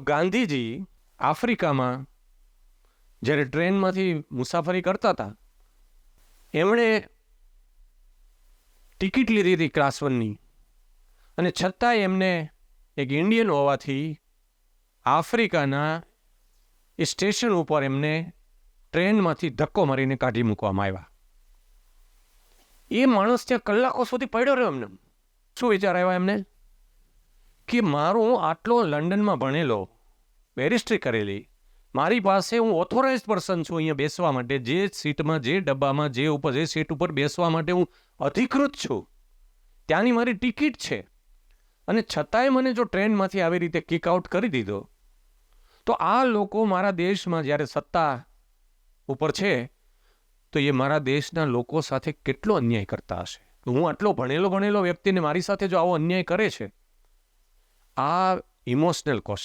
ગાંધીજી આફ્રિકામાં જ્યારે ટ્રેનમાંથી મુસાફરી કરતા હતા, એમણે ટિકિટ લીધી હતી ક્લાસ 1ની, અને છતાંય એમને એક ઇન્ડિયન હોવાથી આફ્રિકાના એ સ્ટેશન ઉપર એમને ટ્રેનમાંથી ધક્કો મારીને કાઢી મૂકવામાં આવ્યા. એ માણસ ત્યાં કલાકો સુધી પડ્યો રહ્યો. એમને શું વિચાર આવ્યા એમને કે મારું આટલો લંડનમાં ભણેલો, બેરિસ્ટ્રી કરેલી, મારી પાસે હું ઓથોરાઇઝ પર્સન છું અહીંયા બેસવા માટે, જે સીટમાં, જે ડબ્બામાં, જે સીટ ઉપર બેસવા માટે હું અધિકૃત છું, ત્યાંની મારી ટિકિટ છે, અને છતાંય મને જો ટ્રેનમાંથી આવી રીતે કિક આઉટ કરી દીધો, તો આ લોકો મારા દેશમાં જ્યારે સત્તા ઉપર છે તો એ મારા દેશના લોકો સાથે કેટલો અન્યાય કરતા હશે. હું આટલો ભણેલો વ્યક્તિને મારી સાથે જો આવો અન્યાય કરે છે, આ ઇમોશનલ ક્વેશ્ચન